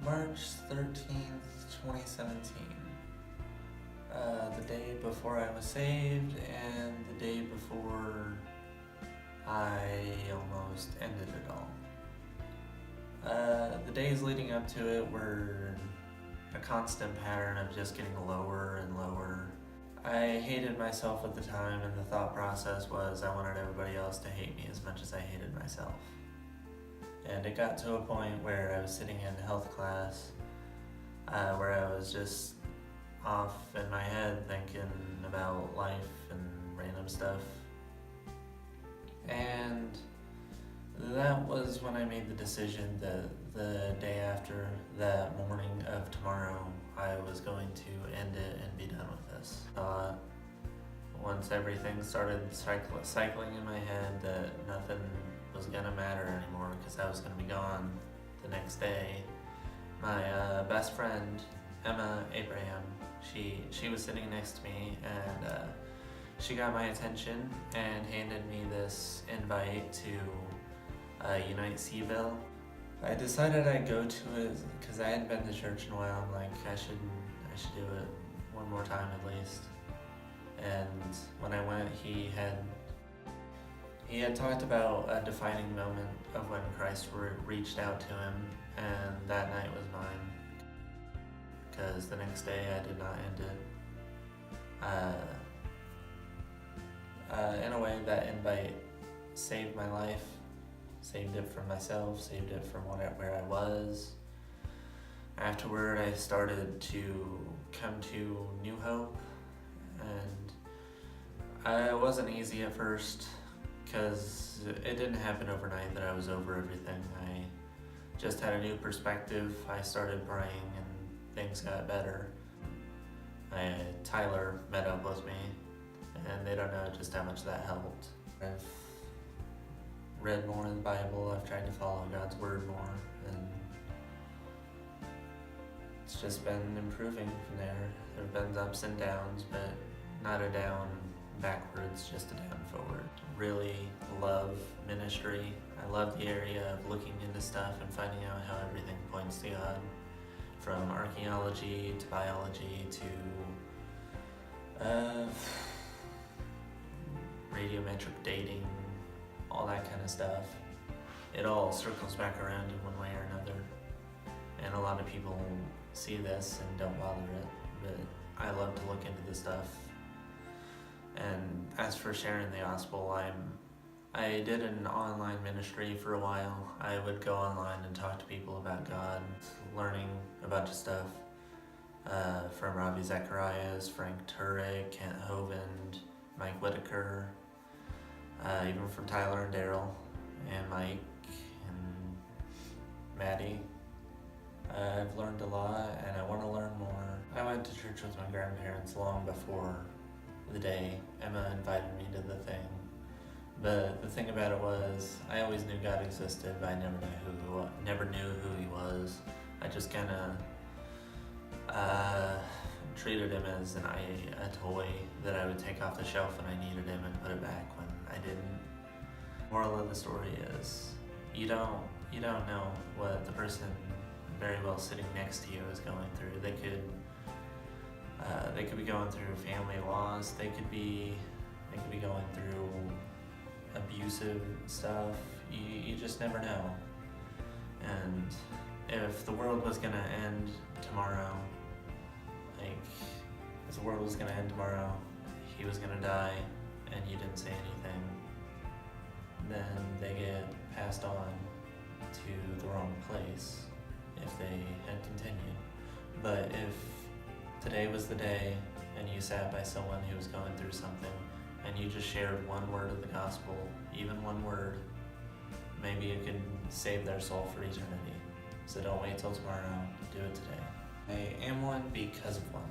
March 13th, 2017. The day before I was saved and the day before I almost ended it all. The days leading up to it were a constant pattern of just getting lower and lower. I hated myself at the time, and the thought process was I wanted everybody else to hate me as much as I hated myself. And it got to a point where I was sitting in health class where I was just off in my head thinking about life and random stuff. And that was when I made the decision that the day after that morning of tomorrow, I was going to end it and be done with this. Once everything started cycling in my head that nothing was gonna matter anymore because I was gonna be gone the next day, my best friend, Emma Abraham, she was sitting next to me, and she got my attention and handed me this invite to Unite Seville. I decided I'd go to it because I hadn't been to church in a while. I'm like, I should do it one more time at least. And when I went, he had talked about a defining moment of when Christ reached out to him, and that night was mine. Because the next day I did not end it. In a way, that invite saved my life, saved it from myself, saved it from where I was. Afterward, I started to come to New Hope, and it wasn't easy at first because it didn't happen overnight that I was over everything. I just had a new perspective. I started praying and things got better. Tyler met up with me, and they don't know just how much that helped. I've read more in the Bible. I've tried to follow God's word more, and it's just been improving from there. There have been ups and downs, but not a down backwards, just a down forward. Really love ministry. I love the area of looking into stuff and finding out how everything points to God. From archaeology to biology to radiometric dating, all that kind of stuff. It all circles back around in one way or another. And a lot of people see this and don't bother it, but I love to look into this stuff. And as for sharing the gospel, I did an online ministry for a while. I would go online and talk to people about God, learning a bunch of stuff from Ravi Zacharias, Frank Turek, Kent Hovind, Mike Whitaker, even from Tyler and Daryl, and Mike and Maddie. I've learned a lot, and I want to learn more. I went to church with my grandparents long before the day Emma invited me to the thing. But the thing about it was, I always knew God existed, but I never knew who he was. I just kind of treated him as a toy that I would take off the shelf when I needed him and put it back when I didn't. Moral of the story is, you don't know what the person very well sitting next to you is going through. They could be going through family loss. They could be going through abusive stuff. You just never know. And if the world was gonna end tomorrow, he was gonna die, and you didn't say anything, then they get passed on to the wrong place if they had continued. But if today was the day and you sat by someone who was going through something and you just shared one word of the gospel, even one word, maybe it could save their soul for eternity. So don't wait till tomorrow, do it today. I am one because of one.